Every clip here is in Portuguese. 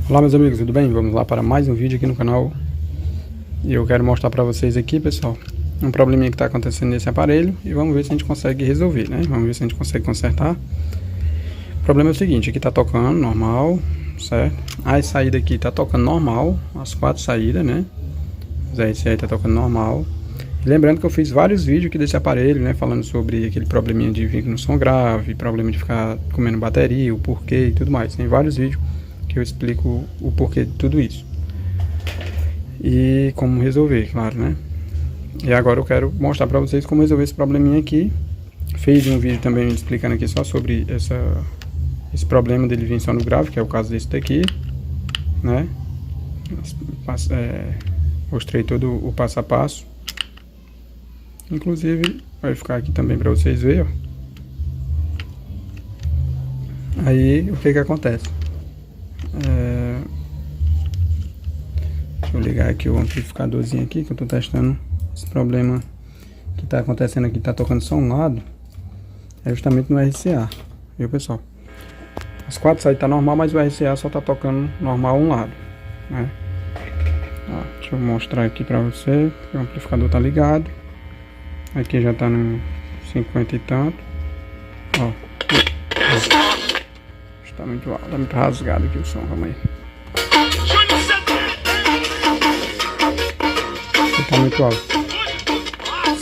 Olá meus amigos, tudo bem? Vamos lá para mais um vídeo aqui no canal. E eu quero mostrar para vocês aqui, pessoal, um probleminha que está acontecendo nesse aparelho. E vamos ver se a gente consegue resolver, né? Vamos ver se a gente consegue consertar. O problema é o seguinte, aqui está tocando normal, certo? As saídas aqui tá tocando normal, as 4 saídas, né? Os RCA tá tocando normal. E lembrando que eu fiz vários vídeos aqui desse aparelho, né? Falando sobre aquele probleminha de vir no som grave, problema de ficar comendo bateria, o porquê e tudo mais. Tem vários vídeos que eu explico o porquê de tudo isso e como resolver, claro, né? E agora eu quero mostrar para vocês como resolver esse probleminha aqui. Fiz um vídeo também explicando aqui só sobre esse problema dele vir só no grave, que é o caso desse daqui, né? Mostrei todo o passo a passo, inclusive vai ficar aqui também para vocês verem, ó. Aí o que acontece? Deixa eu ligar aqui o amplificadorzinho aqui, que eu tô testando esse problema que tá acontecendo aqui, tá tocando só um lado, é justamente no RCA, viu pessoal? As 4 saídas tá normal, mas o RCA só tá tocando normal um lado, né? Ó, deixa eu mostrar aqui pra você, que o amplificador tá ligado, aqui já tá no 50 e tanto, ó. Tá muito alto, tá muito rasgado aqui o som, vamos aí. Tá muito alto.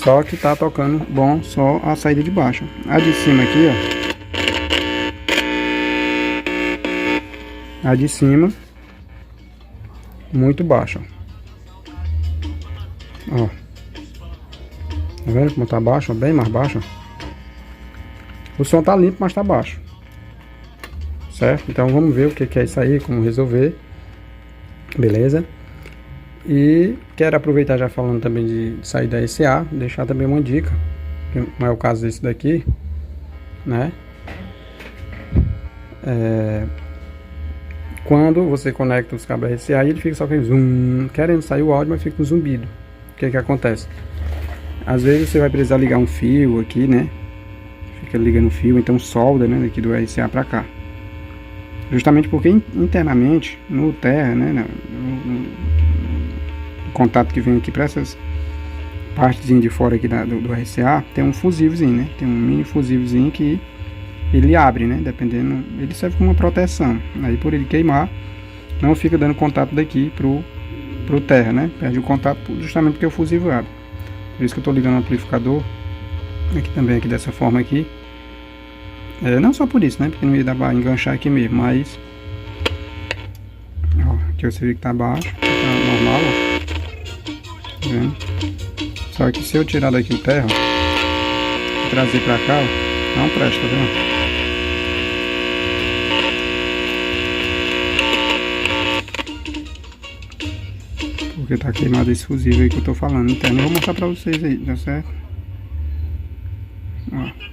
Só que tá tocando bom só a saída de baixo. A de cima aqui, ó. A de cima muito baixa. Ó. Tá vendo como tá baixo? Bem mais baixo. O som tá limpo, mas tá baixo. Certo? Então vamos ver o que é isso aí, como resolver. Beleza? E quero aproveitar já falando também de saída RCA, deixar também uma dica, que não é o caso desse daqui, né? Quando você conecta os cabos RCA, ele fica só aquele zoom, querendo sair o áudio, mas fica um zumbido. O que acontece? Às vezes você vai precisar ligar um fio aqui, né? Fica ligando o fio, então solda, né? Daqui do RCA pra cá. Justamente porque internamente, no terra, né? No contato que vem aqui para essas partezinhas de fora aqui do RCA, tem um fusívelzinho, né? Tem um mini fusívelzinho que ele abre, né? Dependendo, ele serve como uma proteção. Aí por ele queimar, não fica dando contato daqui pro terra, né? Perde o contato justamente porque o fusível abre. Por isso que eu tô ligando o amplificador aqui também, aqui dessa forma aqui. Não só por isso, né? Porque não ia dar pra enganchar aqui mesmo, mas ó, aqui você vê que tá baixo, tá normal, ó. Tá vendo? Só que se eu tirar daqui o terra, ó, e trazer pra cá, ó, não presta, tá vendo? Porque tá queimado esse fusível aí que eu tô falando. Então eu vou mostrar pra vocês aí, tá certo? Ó.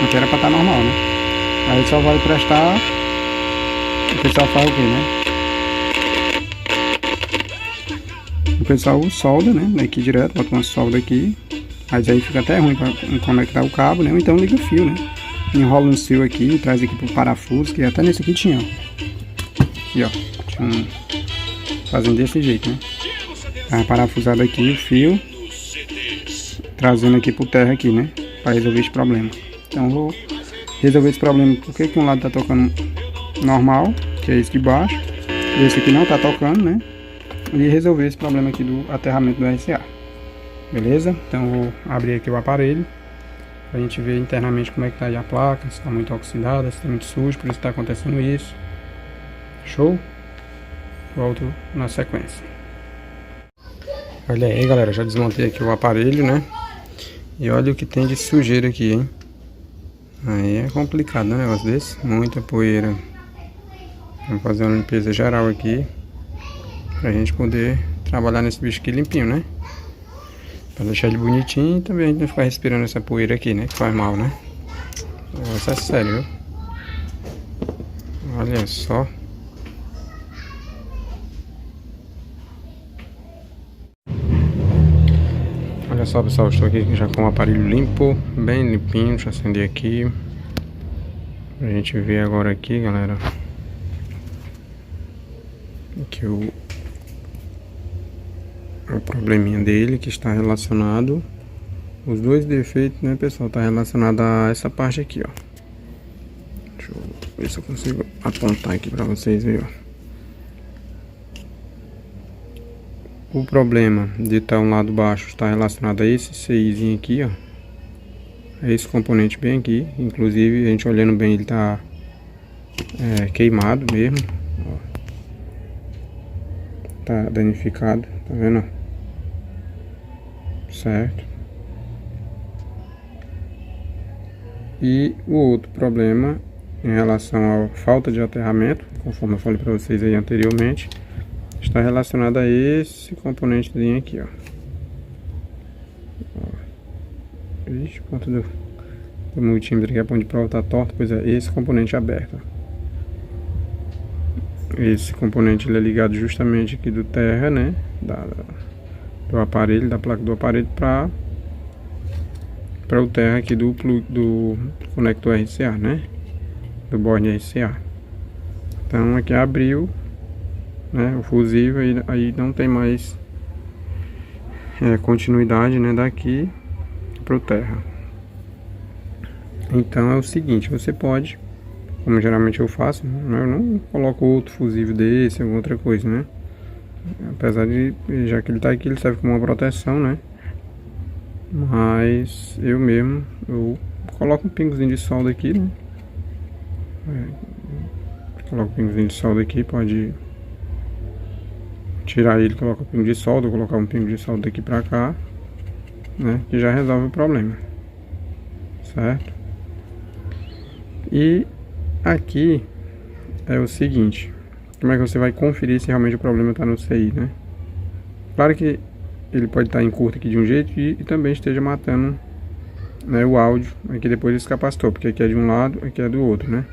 Aqui era pra estar normal, né? Aí só vai prestar. O pessoal faz o que, né? O pessoal solda, né? Daqui direto, bota uma solda aqui. Mas aí fica até ruim pra conectar o cabo, né? Ou então liga o fio, né? Enrola um fio aqui, traz aqui pro parafuso, que até nesse aqui tinha, ó. Aqui, ó. Tinha um... Fazendo desse jeito, né? Tá parafusado aqui o fio, trazendo aqui pro terra aqui, né? Pra resolver esse problema. Então eu vou resolver esse problema. Porque que um lado tá tocando normal, que é esse de baixo, e esse aqui não tá tocando, né? E resolver esse problema aqui do aterramento do RCA. Beleza? Então eu vou abrir aqui o aparelho pra gente ver internamente como é que tá aí a placa, se tá muito oxidada, se tá muito sujo, por isso tá acontecendo isso. Show? Volto na sequência. Olha aí, galera, já desmontei aqui o aparelho, né? E olha o que tem de sujeira aqui, hein? Aí é complicado, né, um negócio desse? Muita poeira. Vamos fazer uma limpeza geral aqui, pra gente poder trabalhar nesse bicho aqui limpinho, né? Pra deixar ele bonitinho e também a gente não ficar respirando essa poeira aqui, né? Que faz mal, né? O negócio é sério, viu? Olha só. Olha só, pessoal, estou aqui já com o aparelho limpo, bem limpinho. Deixa eu acender aqui. A gente ver agora aqui, galera, que o probleminha dele que está relacionado, os dois defeitos, né, pessoal, está relacionado a essa parte aqui, ó. Deixa eu ver se eu consigo apontar aqui para vocês verem, ó. O problema de estar um lado baixo está relacionado a esse CIzinho aqui, ó. Esse componente bem aqui. Inclusive, a gente olhando bem, ele tá queimado mesmo, ó. Tá danificado, tá vendo? Certo. E o outro problema em relação à falta de aterramento, conforme eu falei para vocês aí anteriormente, está relacionado a esse componentezinho aqui, ó. Ixi, ponto do multímetro aqui, a ponto de prova tá torta, pois é, esse componente aberto. Esse componente ele é ligado justamente aqui do terra, né, do aparelho, da placa do aparelho para o terra aqui do conector RCA, né, do board RCA. Então aqui abriu, né, o fusível, aí não tem mais continuidade, né, daqui para o terra. Então é o seguinte, você pode, como geralmente eu faço, né, eu não coloco outro fusível desse, alguma outra coisa, né, apesar de, já que ele está aqui, ele serve como uma proteção, né, mas eu mesmo, eu coloco um pingozinho de solda aqui, né, coloco um pingozinho de solda aqui, pode tirar ele, coloca um pingo de solda, ou colocar um pingo de solda daqui pra cá, né, que já resolve o problema, certo? E aqui é o seguinte, como é que você vai conferir se realmente o problema está no CI, né? Claro que ele pode estar em curto aqui de um jeito e também esteja matando, né, o áudio aqui depois desse capacitor, porque aqui é de um lado, aqui é do outro, né?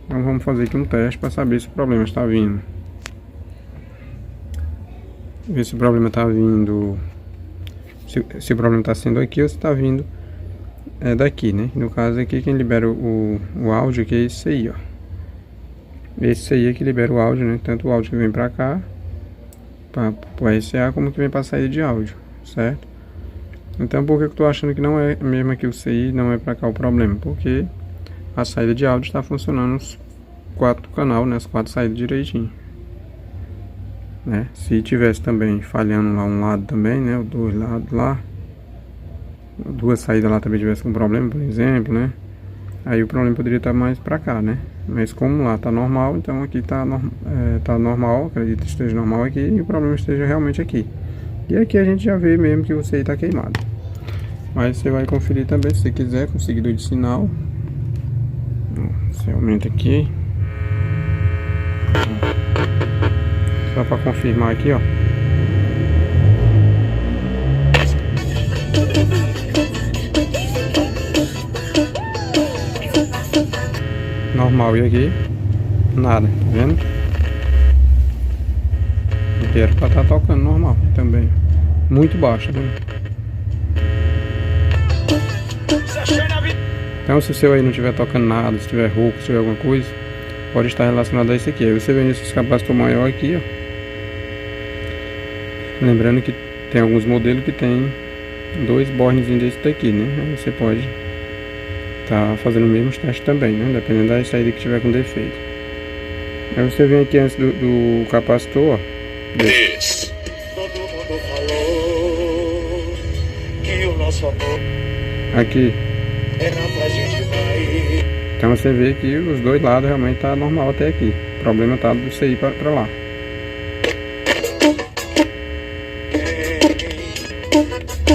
Então vamos fazer aqui um teste para saber se o problema está vindo. Ver se o problema está vindo, se o problema está sendo aqui ou se está vindo daqui, né? No caso aqui, quem libera o áudio aqui é esse aí, ó. Esse aí é que libera o áudio, né? Tanto o áudio que vem pra cá, para o RCA, como que vem para saída de áudio, certo? Então por que eu tô achando que não é mesmo aqui o CI, não é para cá o problema? Porque a saída de áudio está funcionando os 4 canais, né? As 4 saídas direitinho, né? Se tivesse também falhando lá um lado também, né? Os 2 lados lá, 2 saídas lá também tivesse um problema, por exemplo, né? Aí o problema poderia estar mais pra cá, né? Mas como lá tá normal, então aqui tá normal, acredito que esteja normal aqui e o problema esteja realmente aqui. E aqui a gente já vê mesmo que o CI tá queimado. Mas você vai conferir também se você quiser com o seguidor de sinal. Você aumenta aqui. Só para confirmar aqui, ó. Normal, e aqui nada, tá vendo? Aqui era pra estar tocando normal também. Muito baixo, tá vendo? Então se o seu aí não estiver tocando nada, se tiver rouco, se tiver alguma coisa, pode estar relacionado a isso aqui. Aí você vê nesse capacitor maior aqui, ó. Lembrando que tem alguns modelos que tem 2 bornezinhos desse daqui, né? Aí você pode tá fazendo o mesmo teste também, né? Dependendo da saída que tiver com defeito. Aí você vem aqui antes do capacitor, ó. Todo mundo falou que o nosso amor Aqui. era frágil demais. Então você vê que os dois lados realmente tá normal até aqui. O problema tá do CI pra lá.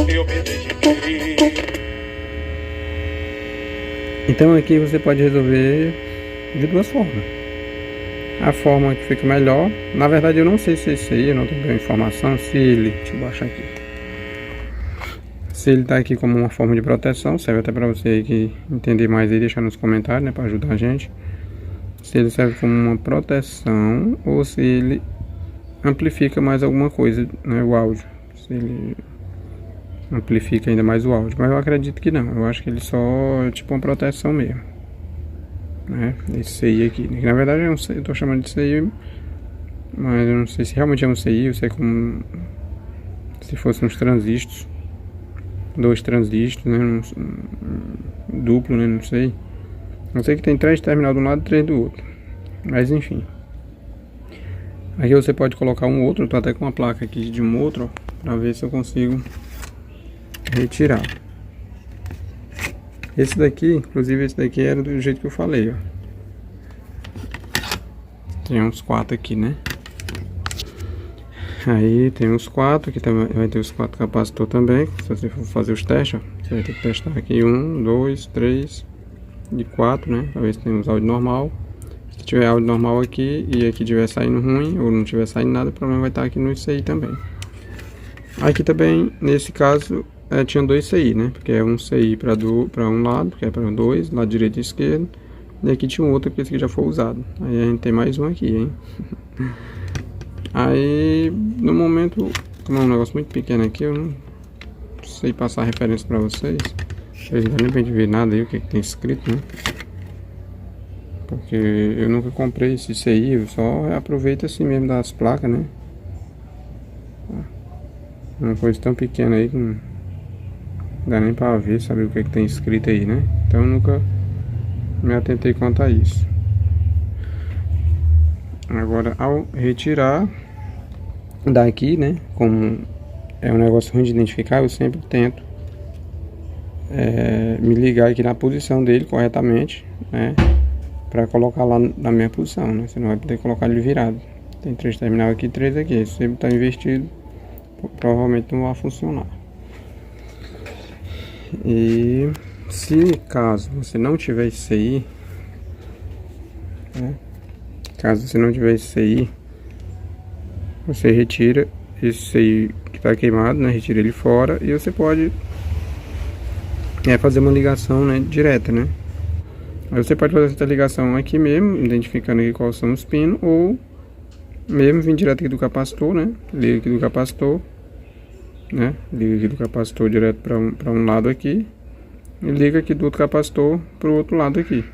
Eu me dediquei. Então aqui você pode resolver de 2 formas. A forma que fica melhor, na verdade eu não sei se esse aí, eu não tenho informação, se ele, deixa eu baixar aqui. Se ele tá aqui como uma forma de proteção, serve até para você aí que entender mais aí, deixar nos comentários, né, para ajudar a gente. Se ele serve como uma proteção ou se ele amplifica mais alguma coisa, né, o áudio. Se ele amplifica ainda mais o áudio, mas eu acredito que não, eu acho que ele só é tipo uma proteção mesmo. né? Esse CI aqui, que na verdade é um CI, eu tô chamando de CI, mas eu não sei se realmente é um CI, eu sei como se fossem uns transistores, 2 transistores, né? Duplo, né? Não sei. Não sei que tem 3 terminal de um lado e 3 do outro, mas enfim. Aqui você pode colocar um outro, eu tô até com uma placa aqui de um outro, ó, pra ver se eu consigo retirar. Esse daqui, inclusive esse daqui era do jeito que eu falei, ó. Tem uns 4 aqui, né? Aí tem uns 4, aqui também vai ter os 4 capacitores também. Se você for fazer os testes, ó, você vai ter que testar aqui 1, 2, 3 e 4, né? Pra ver se tem uns áudio normal. Se tiver áudio normal aqui e aqui tiver saindo ruim ou não tiver saindo nada, o problema vai estar aqui no CI também. Aqui também, nesse caso, tinha 2 CI, né? Porque é um CI para um lado, que é para 2, lado direito e esquerdo. E aqui tinha um outro, que esse aqui já foi usado. Aí a gente tem mais um aqui, hein? Aí, no momento, como é um negócio muito pequeno aqui, eu não sei passar referência para vocês. Vocês não dá nem pra gente ver nada aí, o que tem escrito, né? Porque eu nunca comprei esse CI, eu só aproveito assim mesmo das placas, né? Uma coisa tão pequena aí que não dá nem pra ver, saber o que tem escrito aí, né? Então eu nunca me atentei quanto a isso. Agora, ao retirar daqui, né? Como é um negócio ruim de identificar, eu sempre tento me ligar aqui na posição dele corretamente, né? Pra colocar lá na minha posição, né? Você não vai poder colocar ele virado. Tem 3 terminal aqui e 3 aqui. Se você tá investido, provavelmente não vai funcionar. E se caso você não tiver esse CI, né? Caso você não tiver esse CI, você retira esse CI que está queimado, né? Retira ele fora e você pode fazer uma ligação, né, direta, né? Aí você pode fazer essa ligação aqui mesmo, identificando aqui quais são os pinos, ou mesmo vir direto aqui do capacitor, né? Liga aqui do capacitor, né? Liga aqui do capacitor direto para um lado aqui e liga aqui do outro capacitor para o outro lado aqui.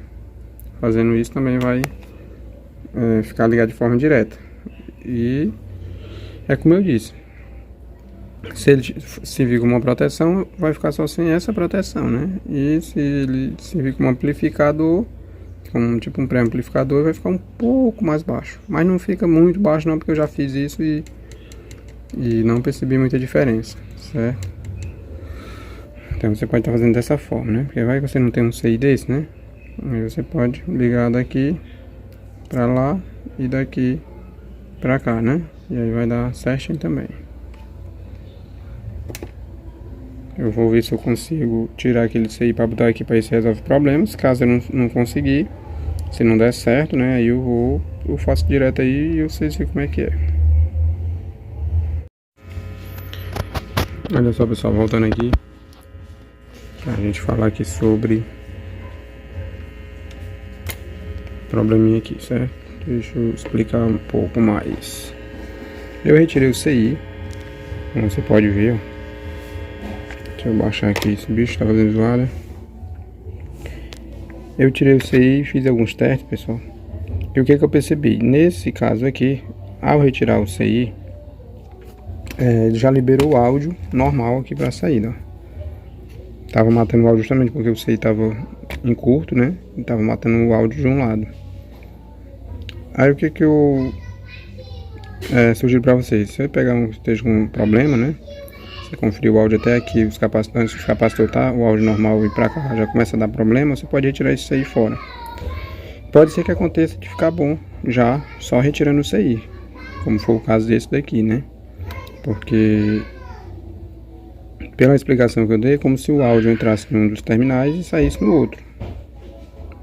Fazendo isso também vai ficar ligado de forma direta. E é como eu disse, se ele servir como uma proteção, vai ficar só sem essa proteção, né? E se ele servir como amplificador, como tipo um pré-amplificador, vai ficar um pouco mais baixo. Mas não fica muito baixo não, porque eu já fiz isso e não percebi muita diferença, certo? Então você pode estar fazendo dessa forma, né? Porque vai que você não tem um CI desse, né? Aí você pode ligar daqui pra lá e daqui pra cá, né? E aí vai dar certinho também. Eu vou ver se eu consigo tirar aquele CI para botar aqui para ver se resolve problemas. Caso eu não conseguir, se não der certo, né? Aí eu faço direto aí e vocês veem como é que é. Olha só, pessoal, voltando aqui pra gente falar aqui sobre probleminha aqui, certo? Deixa eu explicar um pouco mais. Eu retirei o CI, como você pode ver, ó. Deixa eu baixar aqui, esse bicho tá fazendo zoada. Eu tirei o CI e fiz alguns testes, pessoal. E o que eu percebi? Nesse caso aqui, ao retirar o CI, ele já liberou o áudio normal aqui pra saída, ó. Tava matando o áudio justamente porque o CI tava em curto, né? E tava matando o áudio de um lado. Aí o que eu sugiro pra vocês? Se você pegar esteja com um problema, né? Você conferir o áudio até aqui, os capacitores tá, o áudio normal e pra cá já começa a dar problema, você pode retirar isso aí fora. Pode ser que aconteça de ficar bom já só retirando o CI, como foi o caso desse daqui, né? Porque pela explicação que eu dei, é como se o áudio entrasse em um dos terminais e saísse no outro,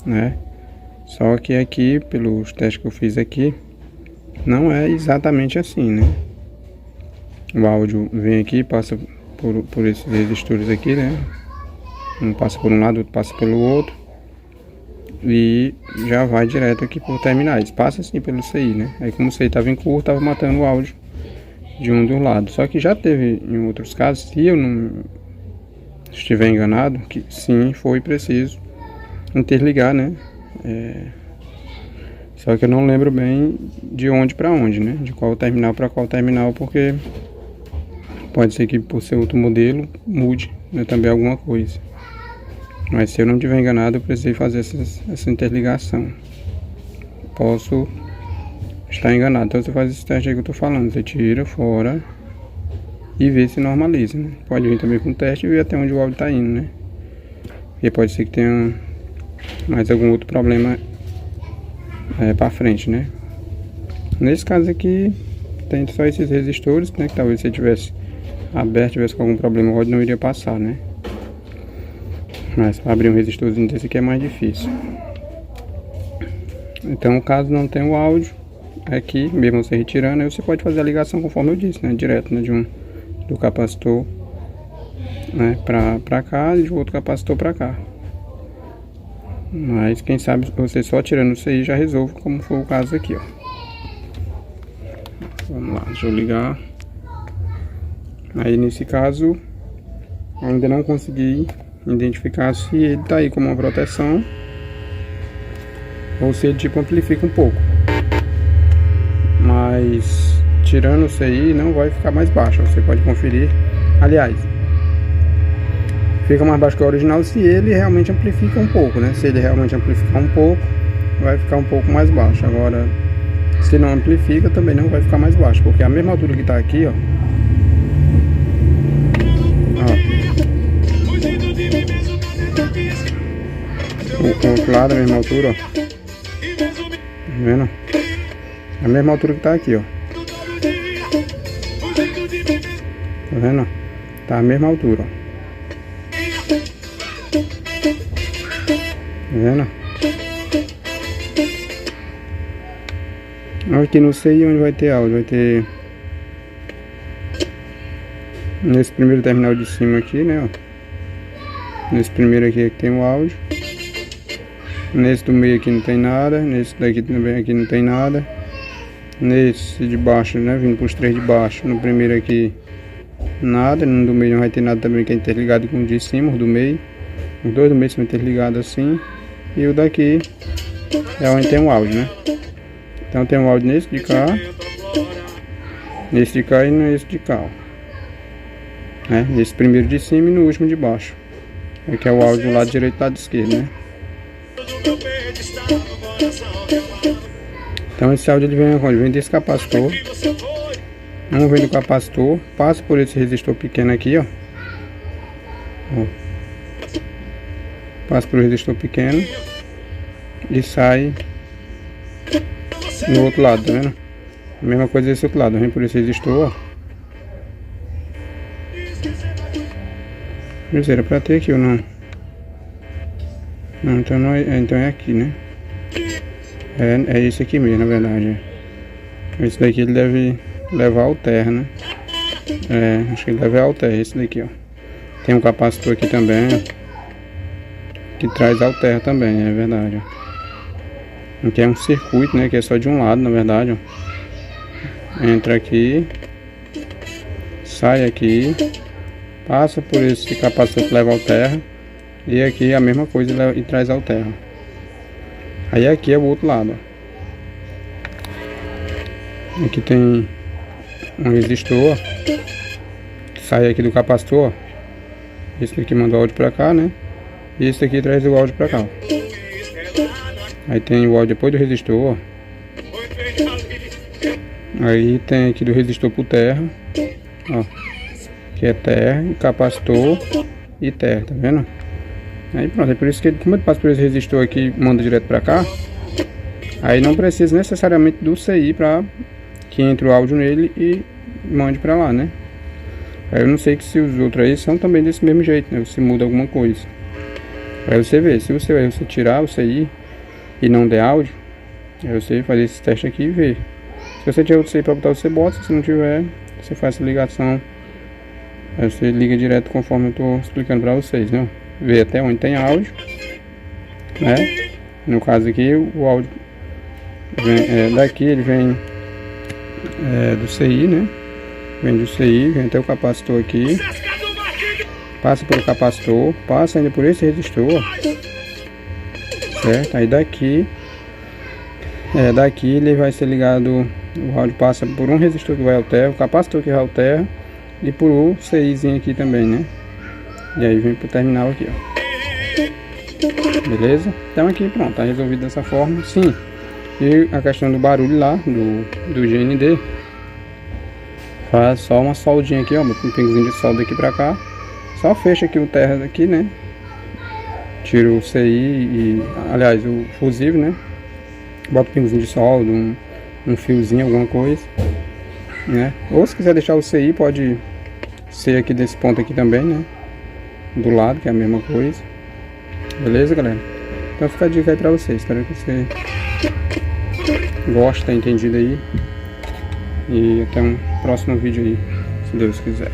né? Só que aqui, pelos testes que eu fiz aqui, não é exatamente assim, né? O áudio vem aqui, passa por esses resistores aqui, né? Um passa por um lado, outro passa pelo outro. E já vai direto aqui por terminais. Passa assim pelo CI, né? Aí como o CI estava em curto, estava matando o áudio de um dos lados. Só que já teve em outros casos, se eu não estiver enganado, que sim, foi preciso interligar, né? Só que eu não lembro bem de onde para onde, né? De qual terminal para qual terminal, porque pode ser que por ser outro modelo mude, né, também alguma coisa. Mas se eu não estiver enganado, eu precisei fazer essa interligação. Posso estar enganado. Então você faz esse teste aí que eu tô falando. Você tira fora e vê se normaliza, né? Pode vir também com o teste e ver até onde o áudio tá indo, né? Porque pode ser que tenha mais algum outro problema para frente, né? Nesse caso aqui tem só esses resistores, né? Que talvez se tivesse aberto, tivesse com algum problema, o áudio não iria passar, né? Mas para abrir um resistorzinho desse aqui é mais difícil. Então, caso não tenha o áudio aqui, mesmo você retirando, aí você pode fazer a ligação conforme eu disse, né? Direto, né? Do capacitor, né? Pra cá e de outro capacitor pra cá. Mas quem sabe você só tirando isso aí já resolve, como foi o caso aqui, ó. Vamos lá, deixa eu ligar. Aí nesse caso ainda não consegui identificar se ele tá aí como uma proteção ou se ele tipo amplifica um pouco. Mas tirando isso aí não vai ficar mais baixo, você pode conferir. Aliás, fica mais baixo que o original se ele realmente amplifica um pouco, né? Se ele realmente amplificar um pouco, vai ficar um pouco mais baixo. Agora, se não amplifica, também não vai ficar mais baixo, porque a mesma altura que tá aqui, ó. O outro lado, a mesma altura, ó. Tá vendo? A mesma altura que tá aqui, ó. Tá vendo? Tá a mesma altura, ó. Tá vendo? Aqui não sei onde vai ter áudio. Vai ter nesse primeiro terminal de cima aqui, né, ó. Nesse primeiro aqui que tem o áudio. Nesse do meio aqui não tem nada. Nesse daqui também aqui não tem nada. Nesse de baixo, né, vindo pros três de baixo. No primeiro aqui nada. No do meio não vai ter nada também, que é interligado com o de cima, o do meio. Os dois do meio são interligados assim. E o daqui é onde tem o áudio, né? Então tem um áudio nesse de cá, nesse de cá e nesse de cá, ó. Né? Nesse primeiro de cima e no último de baixo. Aqui é o áudio do lado direito e do lado esquerdo, né? Então esse áudio ele vem onde? Vem desse capacitor. Um vem do capacitor, passa por esse resistor pequeno aqui, ó. Passa por resistor pequeno e sai no outro lado, tá vendo? A mesma coisa desse outro lado, vem por esse resistor, ó. Mas era pra ter aqui ou não? Não, então não é, então é aqui, né? É esse aqui mesmo, na verdade. Esse daqui ele deve levar ao terra, né? Acho que ele deve ao terra, esse daqui, ó. Tem um capacitor aqui também, ó, que traz ao terra também, é verdade, ó. Aqui é um circuito, né, que é só de um lado, na verdade, ó. Entra aqui, sai aqui, passa por esse capacitor que leva ao terra, e aqui é a mesma coisa e traz ao terra. Aí aqui é o outro lado, ó. Aqui tem um resistor, ó, que sai aqui do capacitor, ó. Esse daqui manda o áudio pra cá, né? E esse aqui traz o áudio pra cá, ó. Aí tem o áudio depois do resistor, ó. Aí tem aqui do resistor pro terra, ó, que é terra, capacitor e terra, tá vendo? Aí pronto, é por isso que como ele passa por esse resistor aqui e manda direto pra cá, aí não precisa necessariamente do CI pra que entre o áudio nele e mande pra lá, né? Aí eu não sei que se os outros aí são também desse mesmo jeito, né? Se muda alguma coisa. Aí você vê, se você tirar o CI e não der áudio, aí você fazer esse teste aqui e ver. Se você tiver o CI pra botar, você bota. Se não tiver, você faz essa ligação. Aí você liga direto conforme eu tô explicando pra vocês, né? Ver até onde tem áudio, né? No caso aqui, o áudio vem, daqui ele vem do CI, né? Vem do CI, vem até o capacitor aqui, passa pelo capacitor, passa ainda por esse resistor, certo? Aí daqui ele vai ser ligado, o rádio passa por um resistor que vai ao terra, o capacitor que vai ao terra e por o CIzinho aqui também, né? E aí vem pro terminal aqui, ó. Beleza? Então aqui pronto, tá resolvido dessa forma. Sim. E a questão do barulho lá, do GND, faz só uma soldinha aqui, ó, bota um pingozinho de solda aqui pra cá. Só fecha aqui o terra daqui, né? Tira o CI e, aliás, o fusível, né? Bota um pingozinho de solda, um fiozinho, alguma coisa, né? Ou se quiser deixar o CI, pode ser aqui desse ponto aqui também, né? Do lado, que é a mesma coisa. Beleza, galera? Então fica a dica aí pra vocês. Espero que você goste, tá entendido aí. E até um próximo vídeo aí, se Deus quiser.